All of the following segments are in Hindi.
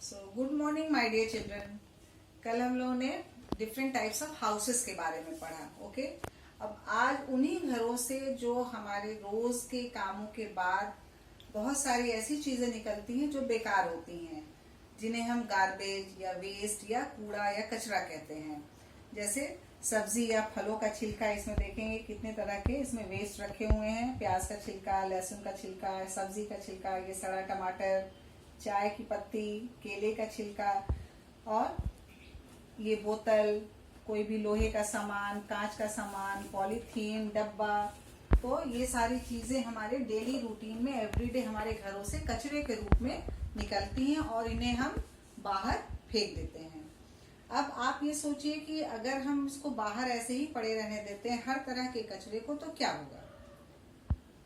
Good morning my dear children. कल हम लोगों ने डिफरेंट टाइप्स ऑफ हाउसेस के बारे में पढ़ा। ओके, अब आज उन्हीं घरों से जो हमारे रोज के कामों के बाद बहुत सारी ऐसी चीजें निकलती हैं जो बेकार होती हैं, जिन्हें हम गार्बेज या वेस्ट या कूड़ा या कचरा कहते हैं। जैसे सब्जी या फलों का छिलका, इसमें देखेंगे कितने तरह के इसमें वेस्ट रखे हुए हैं। प्याज का छिलका, लहसुन का छिलका, सब्जी का छिलका, ये सड़ा टमाटर, चाय की पत्ती, केले का छिलका, और ये बोतल, कोई भी लोहे का सामान, कांच का सामान, पॉलीथीन, डब्बा। तो ये सारी चीजें हमारे डेली रूटीन में एवरीडे हमारे घरों से कचरे के रूप में निकलती हैं और इन्हें हम बाहर फेंक देते हैं। अब आप ये सोचिए कि अगर हम इसको बाहर ऐसे ही पड़े रहने देते हैं हर तरह के कचरे को, तो क्या होगा?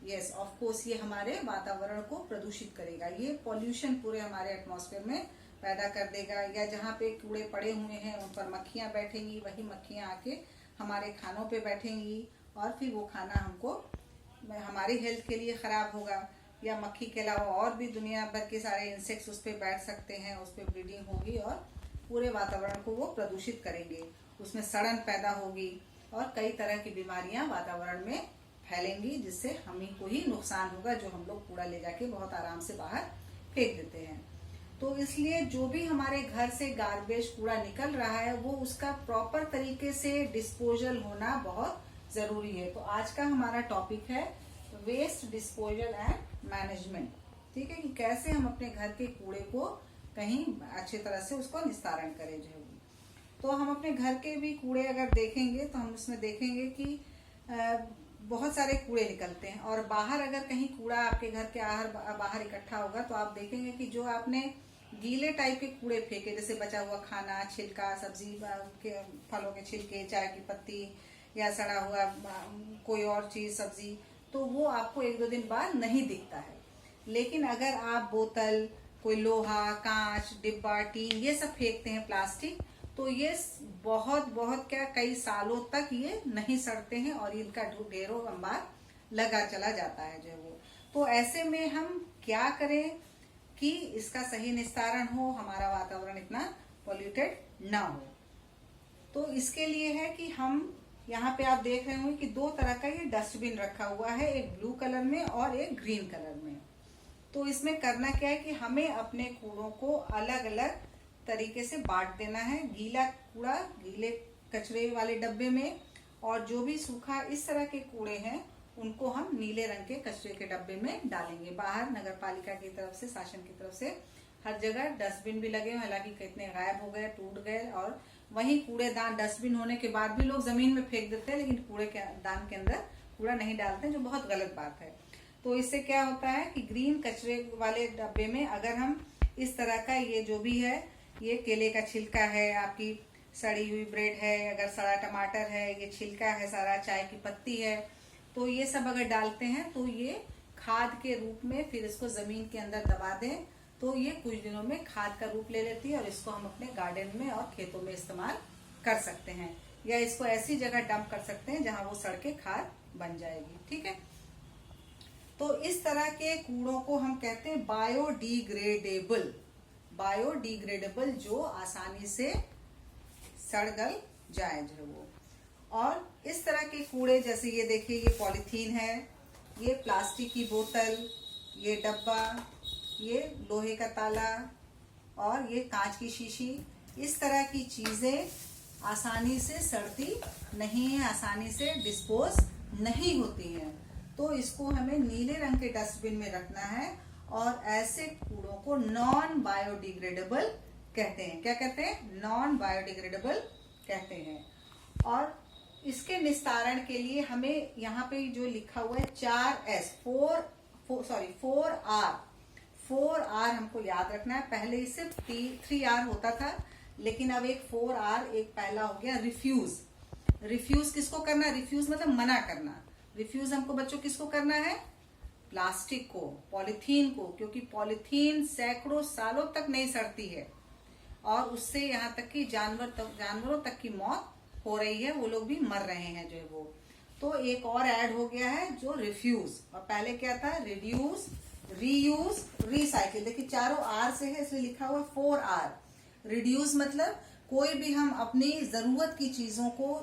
यस, ऑफ कोर्स ये हमारे वातावरण को प्रदूषित करेगा। ये पॉल्यूशन पूरे हमारे एटमॉस्फेयर में पैदा कर देगा। या जहाँ पे कूड़े पड़े हुए हैं उन पर मक्खियां बैठेंगी, वही मक्खियां आके हमारे खानों पे बैठेंगी और फिर वो खाना हमको हमारी हेल्थ के लिए खराब होगा। या मक्खी के अलावा और भी दुनिया भर के सारे इंसेक्ट्स उस पर बैठ सकते हैं, उस पर ब्रीडिंग होगी और पूरे वातावरण को वो प्रदूषित करेंगे। उसमें सड़न पैदा होगी और कई तरह की बीमारियां वातावरण में फैलेंगी, जिससे हम ही को ही नुकसान होगा, जो हम लोग कूड़ा ले जाके बहुत आराम से बाहर फेंक देते हैं। तो इसलिए जो भी हमारे घर से गार्बेज कूड़ा निकल रहा है वो उसका प्रॉपर तरीके से डिस्पोजल होना बहुत जरूरी है। तो आज का हमारा टॉपिक है वेस्ट डिस्पोजल एंड मैनेजमेंट। ठीक है, कि कैसे हम अपने घर के कूड़े को कहीं अच्छी तरह से उसको निस्तारण करें। जो तो हम अपने घर के भी कूड़े अगर देखेंगे तो हम उसमें देखेंगे कि बहुत सारे कूड़े निकलते हैं। और बाहर अगर कहीं कूड़ा आपके घर के बाहर इकट्ठा होगा तो आप देखेंगे कि जो आपने गीले टाइप के कूड़े फेंके, जैसे बचा हुआ खाना, छिलका, सब्जी के, फलों के छिलके, चाय की पत्ती या सड़ा हुआ कोई और चीज सब्जी, तो वो आपको एक दो दिन बाद नहीं दिखता है। लेकिन अगर आप बोतल, कोई लोहा, कांच, डिब्बा, टीन, ये सब फेंकते हैं, प्लास्टिक, तो ये बहुत बहुत क्या कई सालों तक ये नहीं सड़ते हैं और इनका ढेरों अंबार लगा चला जाता है जो वो। तो ऐसे में हम क्या करें कि इसका सही निस्तारण हो, हमारा वातावरण इतना पॉल्यूटेड ना हो। तो इसके लिए है कि हम यहाँ पे आप देख रहे होंगे कि दो तरह का ये डस्टबिन रखा हुआ है, एक ब्लू कलर में और एक ग्रीन कलर में। तो इसमें करना क्या है कि हमें अपने कूड़ों को अलग अलग तरीके से बांट देना है। गीला कूड़ा गीले कचरे वाले डब्बे में, और जो भी सूखा इस तरह के कूड़े हैं उनको हम नीले रंग के कचरे के डब्बे में डालेंगे। बाहर नगर पालिका की तरफ से, शासन की तरफ से हर जगह डस्टबिन भी लगे हुए, हालांकि कितने गायब हो गए, टूट गए। और वहीं कूड़ेदान, डस्टबिन होने के बाद भी लोग जमीन में फेंक देते हैं, लेकिन कूड़े के दान के अंदर कूड़ा नहीं डालते, जो बहुत गलत बात है। तो इससे क्या होता है कि ग्रीन कचरे वाले डब्बे में अगर हम इस तरह का, ये जो भी है, ये केले का छिलका है, आपकी सड़ी हुई ब्रेड है, अगर सड़ा टमाटर है, ये छिलका है सारा, चाय की पत्ती है, तो ये सब अगर डालते हैं तो ये खाद के रूप में फिर इसको जमीन के अंदर दबा दें तो ये कुछ दिनों में खाद का रूप ले लेती है और इसको हम अपने गार्डन में और खेतों में इस्तेमाल कर सकते हैं। या इसको ऐसी जगह डंप कर सकते हैं जहां वो सड़ के खाद बन जाएगी। ठीक है, तो इस तरह के कूड़ों को हम कहते हैं बायोडिग्रेडेबल। बायोडिग्रेडेबल, जो आसानी से सड़ गल जाए जो वो। और इस तरह के कूड़े, जैसे ये देखिए, ये पॉलीथीन है, ये प्लास्टिक की बोतल, ये डब्बा, ये लोहे का ताला और ये कांच की शीशी, इस तरह की चीजें आसानी से सड़ती नहीं है, आसानी से डिस्पोज नहीं होती हैं। तो इसको हमें नीले रंग के डस्टबिन में रखना है और ऐसे कूड़ों को नॉन बायोडिग्रेडेबल कहते हैं। क्या कहते हैं? नॉन बायोडिग्रेडेबल कहते हैं। और इसके निस्तारण के लिए हमें यहाँ पे जो लिखा हुआ है 4S, 4R हमको याद रखना है। पहले इसे 3R होता था, लेकिन अब एक 4R एक पहला हो गया, रिफ्यूज। रिफ्यूज किसको करना है? रिफ्यूज मतलब मना करना। रिफ्यूज हमको बच्चों किसको करना है? प्लास्टिक को, पॉलीथीन को, क्योंकि पॉलीथीन सैकड़ों सालों तक नहीं सड़ती है और उससे यहाँ तक कि जानवरों तक की मौत हो रही है, वो लोग भी मर रहे हैं जो है वो। तो एक और ऐड हो गया है जो रिफ्यूज, और पहले क्या था? Reduce, reuse, recycle. देखिए चारों आर से है इसलिए लिखा हुआ 4R। रिड्यूस मतलब कोई भी हम अपनी जरूरत की चीजों को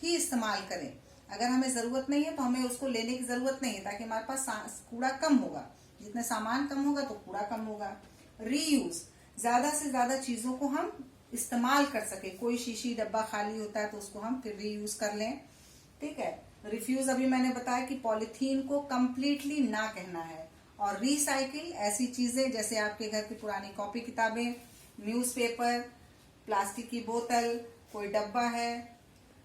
ही इस्तेमाल करें। अगर हमें जरूरत नहीं है तो हमें उसको लेने की जरूरत नहीं है, ताकि हमारे पास कूड़ा कम होगा। जितना सामान कम होगा तो कूड़ा कम होगा। रीयूज, ज्यादा से ज्यादा चीजों को हम इस्तेमाल कर सके। कोई शीशी डब्बा खाली होता है तो उसको हम फिर रीयूज कर लें, ठीक है। रिफ्यूज अभी मैंने बताया कि पॉलिथीन को कंप्लीटली ना कहना है। और रिसाइकिल ऐसी चीजें जैसे आपके घर की पुरानी कॉपी किताबें, न्यूज़पेपर, प्लास्टिक की बोतल, कोई डब्बा है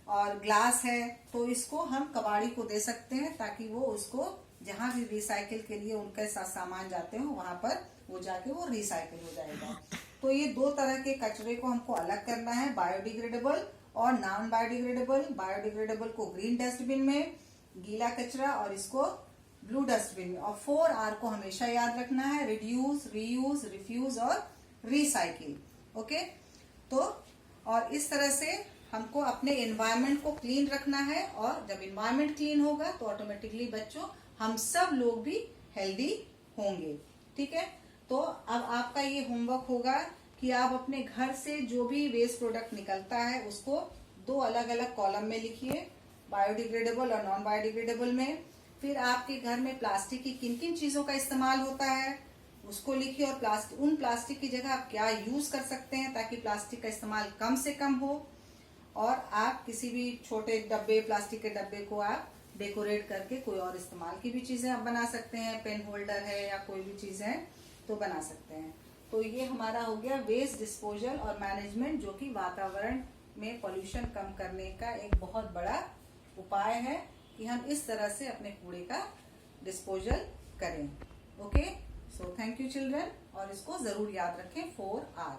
और ग्लास है, तो इसको हम कबाड़ी को दे सकते हैं, ताकि वो उसको जहां भी रिसाइकिल के लिए उनके साथ सामान जाते हो वहां पर वो जाके वो रिसाइकिल हो जाएगा। तो ये दो तरह के कचरे को हमको अलग करना है, बायोडिग्रेडेबल और नॉन बायोडिग्रेडेबल। बायोडिग्रेडेबल को ग्रीन डस्टबिन में, गीला कचरा और इसको ब्लू डस्टबिन में। और 4R को हमेशा याद रखना है, रिड्यूस, रीयूज, रिफ्यूज और रिसाइकिल। ओके, तो और इस तरह से हमको अपने एनवायरनमेंट को क्लीन रखना है। और जब एनवायरनमेंट क्लीन होगा तो ऑटोमेटिकली बच्चों हम सब लोग भी हेल्दी होंगे, ठीक है। तो अब आपका ये होमवर्क होगा कि आप अपने घर से जो भी वेस्ट प्रोडक्ट निकलता है उसको दो अलग अलग कॉलम में लिखिए, बायोडिग्रेडेबल और नॉन बायोडिग्रेडेबल में। फिर आपके घर में प्लास्टिक की किन किन चीजों का इस्तेमाल होता है उसको लिखिए, और उन प्लास्टिक की जगह आप क्या यूज कर सकते हैं ताकि प्लास्टिक का इस्तेमाल कम से कम हो। और आप किसी भी छोटे डब्बे, प्लास्टिक के डब्बे को आप डेकोरेट करके कोई और इस्तेमाल की भी चीजें आप बना सकते हैं। पेन होल्डर है या कोई भी चीज है तो बना सकते हैं। तो ये हमारा हो गया वेस्ट डिस्पोजल और मैनेजमेंट, जो कि वातावरण में पोल्यूशन कम करने का एक बहुत बड़ा उपाय है कि हम इस तरह से अपने कूड़े का डिस्पोजल करें। Okay, so thank you children, और इसको जरूर याद रखें 4R।